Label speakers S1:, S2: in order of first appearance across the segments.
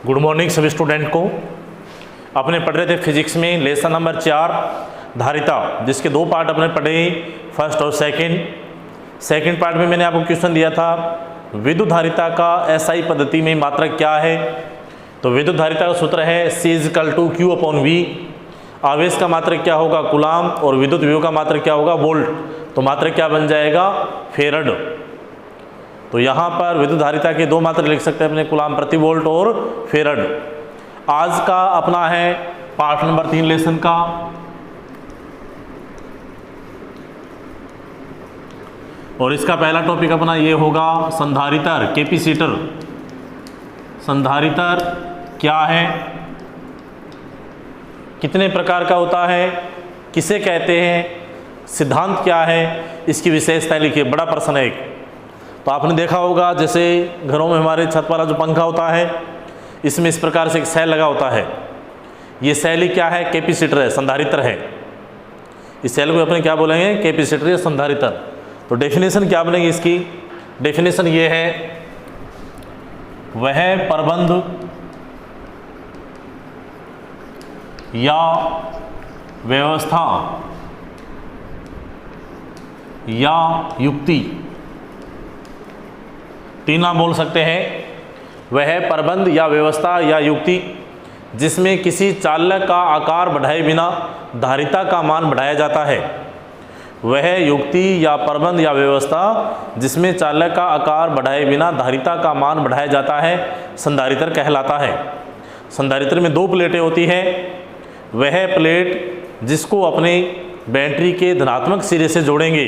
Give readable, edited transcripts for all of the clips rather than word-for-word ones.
S1: Good morning सभी student को। अपने पढ़ रहे थे फिजिक्स में लेसन नंबर 4 धारिता, जिसके दो पार्ट अपने पढ़े, फर्स्ट और सेकंड पार्ट में मैंने आपको क्वेश्चन दिया था विद्युत धारिता का एसआई पद्धति में मात्रक क्या है। तो विद्युत धारिता का सूत्र है C=Q/V। आवेश का मात्रक क्या होगा, कूलाम, और विद्युत विभव का मात्रक क्या होगा, वोल्ट। तो मात्रक क्या बन जाएगा, फेरड। तो यहाँ पर विद्युत धारिता के दो मात्रक लिख सकते हैं अपने, कूलाम प्रति वोल्ट और फेरड। आज का अपना है पार्ट नंबर 3 लेसन का। और इसका पहला टॉपिक अपना ये होगा संधारित्र, कैपेसिटर। संधारित्र क्या है, कितने प्रकार का होता है, किसे कहते हैं, सिद्धांत क्या है, इसकी विशेषताएं लिखिए। बड़ा प्रश्न है एक। तो आपने देखा होगा जैसे घरों में हमारे छत वाला जो पंखा होता है, इसमें इस प्रकार से एक सेल लगा होता है। ये सेल ही क्या है, कैपेसिटर है, संधारित्र है। इस सेल को अपने क्या बोलेंगे, कैपेसिटर या संधारित्र। तो डेफिनेशन क्या बनेगी इसकी, डेफिनेशन ये है वह प्रबंध या व्यवस्था या युक्ति, तीन नाम बोल सकते हैं। वह प्रबंध या व्यवस्था या युक्ति जिसमें किसी चालक का आकार बढ़ाए बिना धारिता का मान बढ़ाया जाता है। वह युक्ति या प्रबंध या व्यवस्था जिसमें चालक का आकार बढ़ाए बिना धारिता का मान बढ़ाया जाता है, संधारित्र कहलाता है। संधारित्र में दो प्लेटें होती हैं। वह प्लेट जिसको अपने बैटरी के धनात्मक सिरे से जोड़ेंगे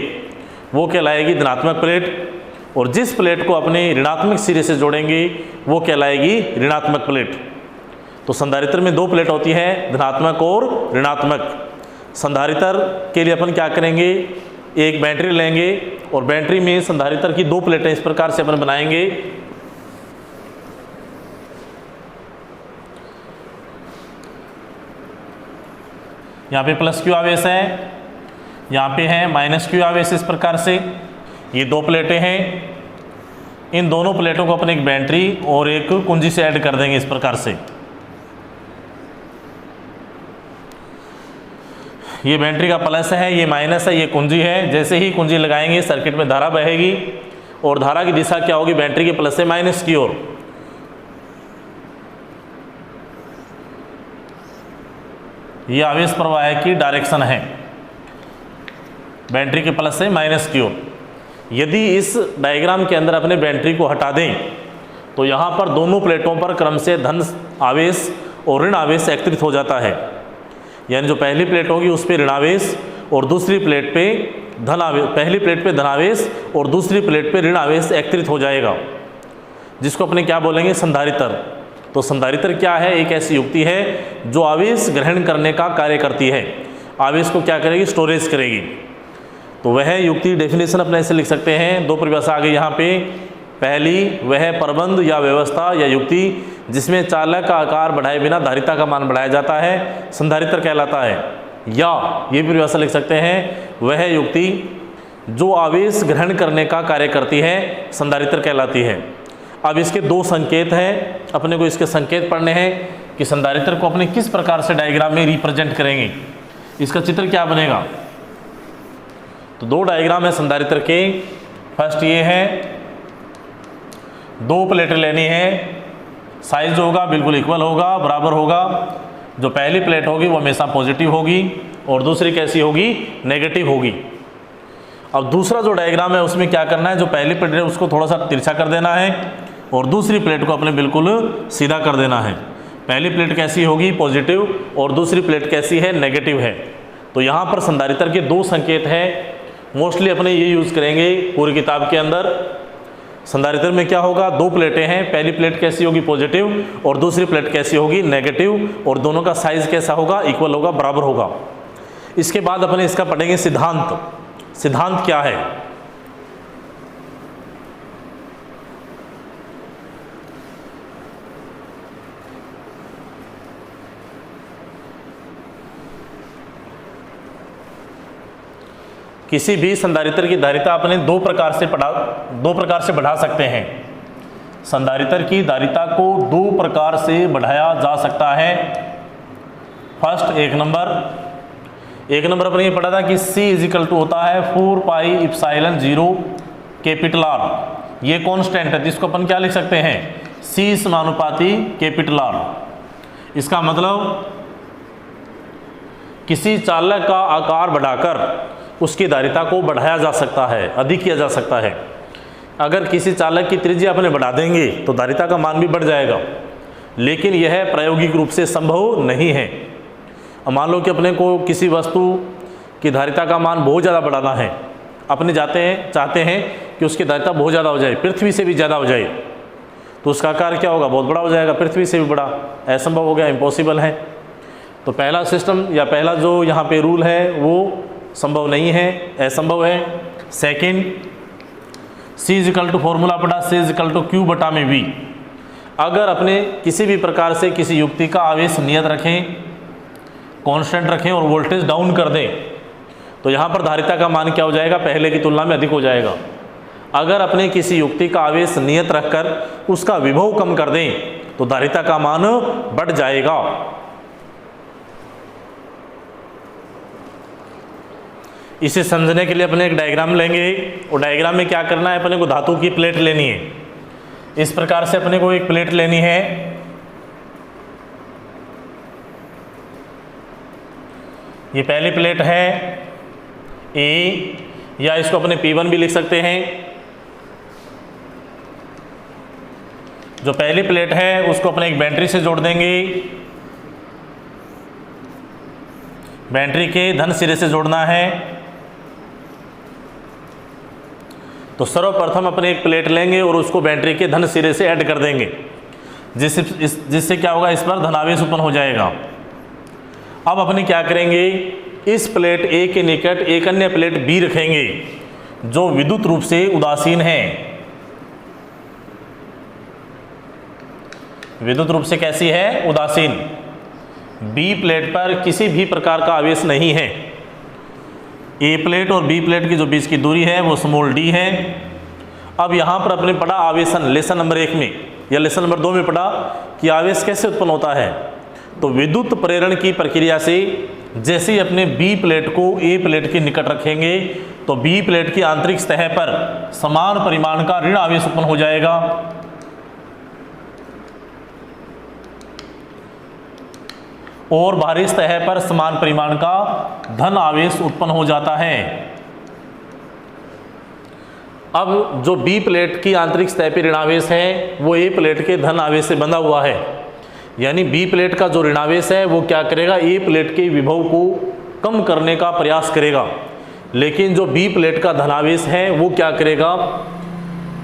S1: वो कहलाएगी धनात्मक प्लेट, और जिस प्लेट को अपने ऋणात्मक सिरे से जोड़ेंगे वो कहलाएगी ऋणात्मक प्लेट। तो संधारित्र में दो प्लेट होती है, धनात्मक और ऋणात्मक। संधारित्र के लिए अपन क्या करेंगे, एक बैटरी लेंगे और बैटरी में संधारित्र की दो प्लेटें इस प्रकार से अपन बनाएंगे। यहाँ पे +Q आवेश है, यहाँ पे है -Q आवेश। इस प्रकार से ये दो प्लेटें हैं। इन दोनों प्लेटों को अपने एक बैटरी और एक कुंजी से ऐड कर देंगे इस प्रकार से। ये बैटरी का प्लस है, ये माइनस है, ये कुंजी है। जैसे ही कुंजी लगाएंगे सर्किट में धारा बहेगी और धारा की दिशा क्या होगी, बैटरी के प्लस से माइनस की ओर। ये आवेश प्रवाह की डायरेक्शन है, बैटरी के प्लस से माइनस की ओर। यदि इस डायग्राम के अंदर अपने बैटरी को हटा दें तो यहाँ पर दोनों प्लेटों पर क्रम से धन आवेश और ऋण आवेश एकत्रित हो जाता है। यानी जो पहली प्लेट होगी उस पर ऋण आवेश और दूसरी प्लेट पे धन आवेश, पहली प्लेट पे धन आवेश और दूसरी प्लेट पे ऋण आवेश एकत्रित हो जाएगा, जिसको अपने क्या बोलेंगे, संधारित्र। तो संधारित्र क्या है, एक ऐसी युक्ति है जो आवेश ग्रहण करने का कार्य करती है। आवेश को क्या करेगी, स्टोरेज करेगी। तो वह युक्ति डेफिनेशन अपने ऐसे लिख सकते हैं, दो परिभाषा आ गई यहाँ पे। पहली, वह प्रबंध या व्यवस्था या युक्ति जिसमें चालक का आकार बढ़ाए बिना धारिता का मान बढ़ाया जाता है, संधारित्र कहलाता है। या ये परिभाषा लिख सकते हैं, वह युक्ति जो आवेश ग्रहण करने का कार्य करती है, संधारित्र कहलाती है। अब इसके दो संकेत हैं, अपने को इसके संकेत पढ़ने हैं कि संधारित्र को अपने किस प्रकार से डायग्राम में रिप्रेजेंट करेंगे, इसका चित्र क्या बनेगा। तो दो डायग्राम है संधारित्र के। फर्स्ट ये है, दो प्लेटें लेनी है, साइज जो होगा बिल्कुल इक्वल होगा, बराबर होगा। जो पहली प्लेट होगी वो हमेशा पॉजिटिव होगी और दूसरी कैसी होगी, नेगेटिव होगी। अब दूसरा जो डायग्राम है उसमें क्या करना है, जो पहली प्लेट है उसको थोड़ा सा तिरछा कर देना है और दूसरी प्लेट को अपने बिल्कुल सीधा कर देना है। पहली प्लेट कैसी होगी, पॉजिटिव, और दूसरी प्लेट कैसी है, नेगेटिव है। तो यहाँ पर संधारित्र के दो संकेत हैं, मोस्टली अपने ये यूज़ करेंगे पूरी किताब के अंदर। संधारित्र में क्या होगा, दो प्लेटें हैं, पहली प्लेट कैसी होगी, पॉजिटिव, और दूसरी प्लेट कैसी होगी, नेगेटिव, और दोनों का साइज कैसा होगा, इक्वल होगा, बराबर होगा। इसके बाद अपने इसका पढ़ेंगे सिद्धांत। सिद्धांत क्या है, किसी भी संधारित्र की धारिता अपने दो प्रकार से बढ़ा सकते हैं। संधारित्र की धारिता को दो प्रकार से बढ़ाया जा सकता है। फर्स्ट, एक नंबर अपने ये पढ़ा था कि C इजिकल टू होता है 4 पाई इप्सिलॉन 0 कैपिटल R। ये कॉन्स्टेंट है जिसको अपन क्या लिख सकते हैं, C समानुपाती कैपिटल R। इसका मतलब किसी चालक का आकार बढ़ाकर उसकी धारिता को बढ़ाया जा सकता है, अधिक किया जा सकता है। अगर किसी चालक की त्रिज्या अपने बढ़ा देंगे तो धारिता का मान भी बढ़ जाएगा, लेकिन यह प्रायोगिक रूप से संभव नहीं है। अब मान लो कि अपने को किसी वस्तु की धारिता का मान बहुत ज़्यादा बढ़ाना है, अपने चाहते हैं कि उसकी धारिता बहुत ज़्यादा हो जाए, पृथ्वी से भी ज़्यादा हो जाए, तो उसका आकार क्या होगा, बहुत बड़ा हो जाएगा, पृथ्वी से भी बड़ा। असंभव हो गया, इम्पॉसिबल है। तो पहला सिस्टम या पहला जो यहाँ पे रूल है वो संभव नहीं है, असंभव है। Second, C equal to formula पढ़ा, C इजिकल टू Q बटा में V। अगर अपने किसी भी प्रकार से किसी युक्ति का आवेश नियत रखें, कांस्टेंट रखें और वोल्टेज डाउन कर दें, तो यहाँ पर धारिता का मान क्या हो जाएगा, पहले की तुलना में अधिक हो जाएगा। अगर अपने किसी युक्ति का आवेश नियत रखकर उसका विभव कम कर दें तो धारिता का मान बढ़ जाएगा। इसे समझने के लिए अपने एक डायग्राम लेंगे, और डायग्राम में क्या करना है, अपने को धातु की प्लेट लेनी है। इस प्रकार से अपने को एक प्लेट लेनी है, ये पहली प्लेट है ए, या इसको अपने P1 भी लिख सकते हैं। जो पहली प्लेट है उसको अपने एक बैटरी से जोड़ देंगे, बैटरी के धन सिरे से जोड़ना है। तो सर्वप्रथम अपने एक प्लेट लेंगे और उसको बैटरी के धन सिरे से ऐड कर देंगे, जिससे क्या होगा, इस पर धनावेश उत्पन्न हो जाएगा। अब अपने क्या करेंगे, इस प्लेट A के निकट एक अन्य प्लेट B रखेंगे जो विद्युत रूप से उदासीन है। विद्युत रूप से कैसी है, उदासीन। B प्लेट पर किसी भी प्रकार का आवेश नहीं है। A प्लेट और B प्लेट की जो बीच की दूरी है वो स्मॉल d है। अब यहाँ पर अपने पढ़ा आवेशन, लेसन नंबर 1 में या लेसन नंबर 2 में पढ़ा कि आवेश कैसे उत्पन्न होता है। तो विद्युत प्रेरण की प्रक्रिया से जैसे ही अपने B प्लेट को A प्लेट के निकट रखेंगे तो B प्लेट की आंतरिक सतह पर समान परिमाण का ऋण आवेश उत्पन्न हो जाएगा, और बाहरी सतह पर समान परिमाण का धन आवेश उत्पन्न हो जाता है। अब जो B प्लेट की आंतरिक सतह पर ऋणावेश है वो A प्लेट के धन आवेश से बंधा हुआ है, यानी B प्लेट का जो ऋणावेश है वो क्या करेगा, A प्लेट के विभव को कम करने का प्रयास करेगा, लेकिन जो B प्लेट का धनावेश है वो क्या करेगा,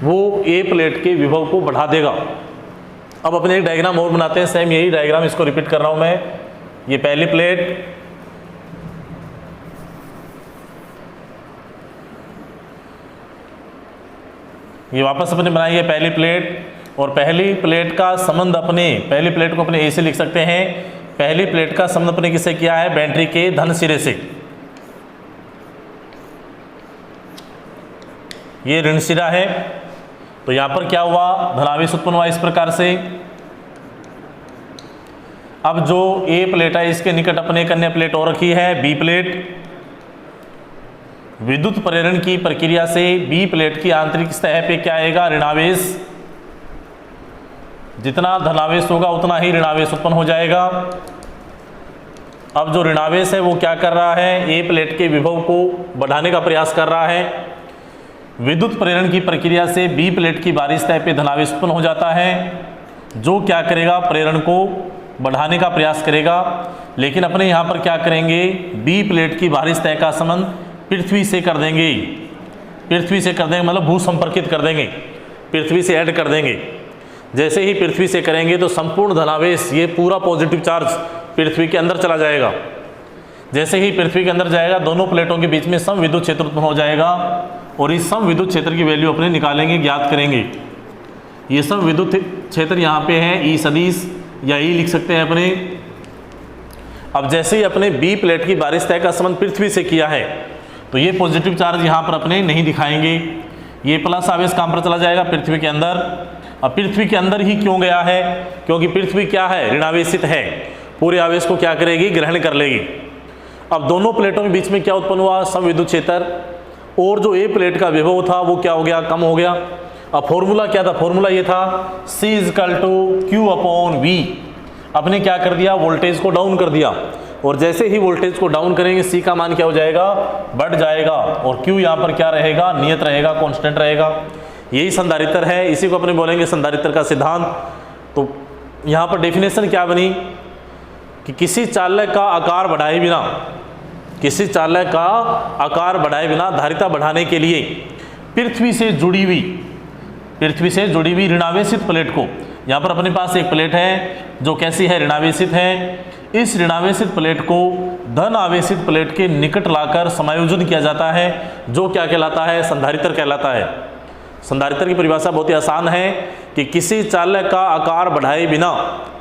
S1: वो A प्लेट के विभव को बढ़ा देगा। अब अपने एक डायग्राम और बनाते हैं, सेम यही डायग्राम, इसको रिपीट कर रहा हूँ मैं। ये पहली प्लेट, ये वापस अपने बनाई है पहली प्लेट, और पहली प्लेट का संबंध अपने, पहली प्लेट को अपने ए से लिख सकते हैं। पहली प्लेट का संबंध अपने किससे किया है, बैटरी के धन सिरे से। ये ऋण सिरा है, तो यहाँ पर क्या हुआ, धनावेश उत्पन्न हुआ इस प्रकार से। अब जो ए प्लेट है इसके निकट अपने एक अन्य प्लेट और रखी है बी प्लेट। विद्युत प्रेरण की प्रक्रिया से बी प्लेट की आंतरिक सतह पे क्या आएगा, ऋणावेश। जितना धनावेश होगा उतना ही ऋणावेश उत्पन्न हो जाएगा। अब जो ऋणावेश है वो क्या कर रहा है, ए प्लेट के विभव को बढ़ाने का प्रयास कर रहा है। विद्युत प्रेरण की प्रक्रिया से बी प्लेट की बाहरी सतह पे धनावेश उत्पन्न हो जाता है, जो क्या करेगा, प्रेरण को बढ़ाने का प्रयास करेगा। लेकिन अपने यहाँ पर क्या करेंगे, बी प्लेट की बाहरी सतह का संबंध पृथ्वी से कर देंगे। पृथ्वी से कर देंगे मतलब भू संपर्कित कर देंगे, पृथ्वी से ऐड कर देंगे। जैसे ही पृथ्वी से करेंगे तो संपूर्ण धनावेश, ये पूरा पॉजिटिव चार्ज पृथ्वी के अंदर चला जाएगा। जैसे ही पृथ्वी के अंदर जाएगा दोनों प्लेटों के बीच में सम विद्युत क्षेत्र उत्पन्न हो जाएगा, और इस सम विद्युत क्षेत्र की वैल्यू अपने निकालेंगे, ज्ञात करेंगे। ये सम विद्युत क्षेत्र यहाँ पे है ई सदिश या ई लिख सकते हैं अपने। अब जैसे ही अपने बी प्लेट की बाहरी सतह का संबंध पृथ्वी से किया है तो ये पॉजिटिव चार्ज यहाँ पर अपने नहीं दिखाएंगे। ये प्लस आवेश कहाँ पर चला जाएगा, पृथ्वी के अंदर। अब पृथ्वी के अंदर ही क्यों गया है? क्योंकि पृथ्वी क्या है? ऋणावेशित है, पूरे आवेश को क्या करेगी? ग्रहण कर लेगी। अब दोनों प्लेटों के बीच में क्या उत्पन्न हुआ? समविद्युत क्षेत्र, और जो ए प्लेट का विभव था वो क्या हो गया? कम हो गया। अब फॉर्मूला क्या था? फॉर्मूला ये था C = Q/V। आपने क्या कर दिया? वोल्टेज को डाउन कर दिया, और जैसे ही वोल्टेज को डाउन करेंगे C का मान क्या हो जाएगा? बढ़ जाएगा, और Q यहाँ पर क्या रहेगा? नियत रहेगा, कांस्टेंट रहेगा। यही संधारित्र है, इसी को अपने बोलेंगे संधारित्र का सिद्धांत। तो यहाँ पर डेफिनेशन क्या बनी कि किसी चालक का आकार बढ़ाए बिना, किसी चालक का आकार बढ़ाए बिना धारिता बढ़ाने के लिए पृथ्वी से जुड़ी हुई ऋणावेशित प्लेट को, यहाँ पर अपने पास एक प्लेट है जो कैसी है? ऋणावेशित है। इस ऋणावेशित प्लेट को धन आवेशित प्लेट के निकट लाकर समायोजन किया जाता है, जो क्या कहलाता है? संधारित्र कहलाता है। संधारित्र की परिभाषा बहुत ही आसान है कि किसी चालक का आकार बढ़ाए बिना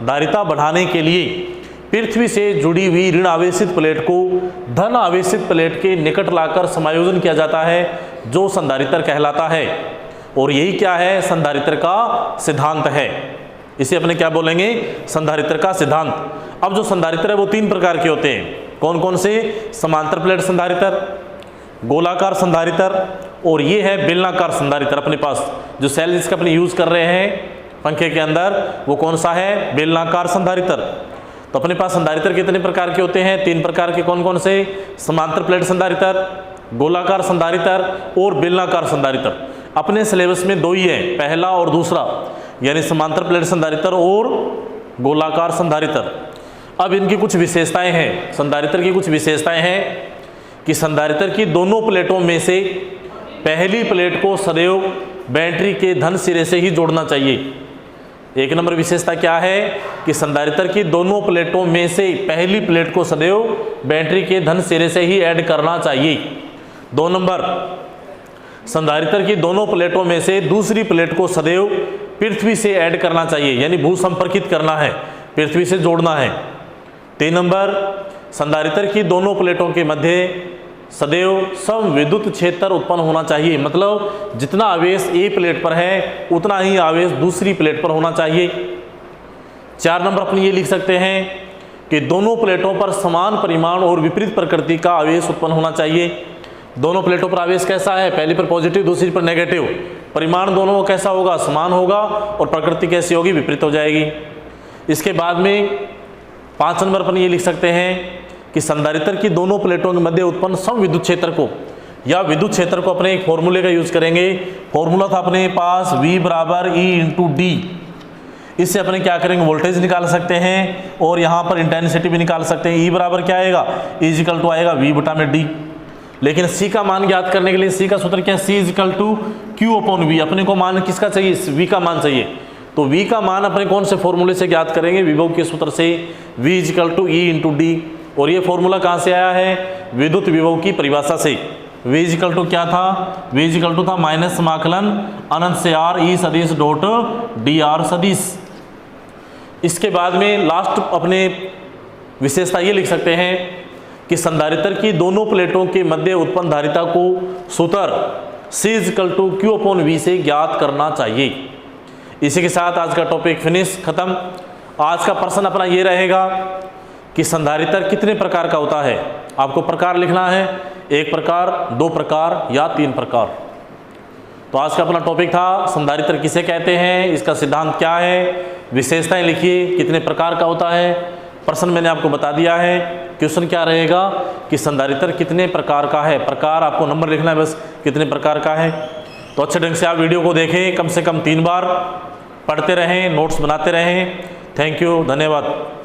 S1: धारिता बढ़ाने के लिए पृथ्वी से जुड़ी हुई ऋण आवेशित प्लेट को धन आवेशित प्लेट के निकट लाकर समायोजन किया जाता है, जो संधारित्र कहलाता है। और यही क्या है? संधारित्र का सिद्धांत है। इसे अपने क्या बोलेंगे? संधारित्र का सिद्धांत। अब जो संधारित्र है वो 3 प्रकार के होते हैं। कौन कौन से? समांतर प्लेट संधारित्र, गोलाकार संधारित्र, और ये है बेलनाकार संधारित्र। अपने पास जो सेल जिसका अपने यूज कर रहे हैं पंखे के अंदर, वो कौन सा है? बेलनाकार संधारित्र। तो अपने पास संधारित्र कितने प्रकार के होते हैं? 3 प्रकार के। कौन कौन से? समांतर प्लेट संधारित्र, गोलाकार संधारित्र और बेलनाकार संधारित्र। अपने सिलेबस में 2 ही है, पहला और दूसरा, यानी समांतर प्लेट संधारित्र और गोलाकार संधारित्र। अब इनकी कुछ विशेषताएं हैं, संधारित्र की कुछ विशेषताएं हैं कि संधारित्र की दोनों प्लेटों में से पहली प्लेट को सदैव बैटरी के धन सिरे से ही जोड़ना चाहिए। 1 नंबर विशेषता क्या है कि संधारित्र की दोनों प्लेटों में से पहली प्लेट को सदैव बैटरी के धन सिरे से ही ऐड करना चाहिए। 2 नंबर, संधारित्र की दोनों प्लेटों में से दूसरी प्लेट को सदैव पृथ्वी से ऐड करना चाहिए, यानी भू संपर्कित करना है, पृथ्वी से जोड़ना है। 3 नंबर, संधारित्र की दोनों प्लेटों के मध्य सदैव समविद्युत क्षेत्र उत्पन्न होना चाहिए, मतलब जितना आवेश ए प्लेट पर है उतना ही आवेश दूसरी प्लेट पर होना चाहिए। 4 नंबर अपनी ये लिख सकते हैं कि दोनों प्लेटों पर समान परिमाण और विपरीत प्रकृति का आवेश उत्पन्न होना चाहिए। दोनों प्लेटों पर आवेश कैसा है? पहली पर पॉजिटिव, दूसरी पर नेगेटिव। परिमाण दोनों कैसा होगा? समान होगा, और प्रकृति कैसी होगी? विपरीत हो जाएगी। इसके बाद में 5 नंबर पर ये लिख सकते हैं कि संधारित्र की दोनों प्लेटों के मध्य उत्पन्न समविद्युत क्षेत्र को या विद्युत क्षेत्र को अपने एक फॉर्मूले का यूज करेंगे। फॉर्मूला था अपने पास V = E × D। इससे अपने क्या करेंगे? वोल्टेज निकाल सकते हैं, और यहाँ पर इंटेंसिटी भी निकाल सकते हैं। E बराबर क्या आएगा? E = आएगा V/D। लेकिन C का मान ज्ञात करने के लिए C का सूत्र क्या है? C = Q/V। अपने को मान किसका चाहिए? V का मान चाहिए। तो V का मान अपने कौन से फॉर्मूले से ज्ञात करेंगे? विभव के सूत्र से, V = E × D। और ये फॉर्मूला कहाँ से आया है? विद्युत विभव की परिभाषा से। V = क्या था? V = था माइनस समाकलन अनंत से R E सदिश डॉट dr सदिश। इसके बाद में लास्ट अपने विशेषता ये लिख सकते हैं कि संधारित्र की दोनों प्लेटों के मध्य उत्पन्न धारिता को सूत्र C = Q/V से ज्ञात करना चाहिए। इसी के साथ आज का टॉपिक फिनिश, खत्म। आज का प्रश्न अपना ये रहेगा कि संधारित्र कितने प्रकार का होता है? आपको प्रकार लिखना है, 1 प्रकार, 2 प्रकार या 3 प्रकार। तो आज का अपना टॉपिक था संधारित्र किसे कहते हैं, इसका सिद्धांत क्या है, विशेषताएं लिखिए, कितने प्रकार का होता है। प्रश्न मैंने आपको बता दिया है। क्वेश्चन क्या रहेगा कि संधारित्र कितने प्रकार का है, प्रकार आपको नंबर लिखना है बस, कितने प्रकार का है। तो अच्छे ढंग से आप वीडियो को देखें, कम से कम 3 बार पढ़ते रहें, नोट्स बनाते रहें। थैंक यू, धन्यवाद।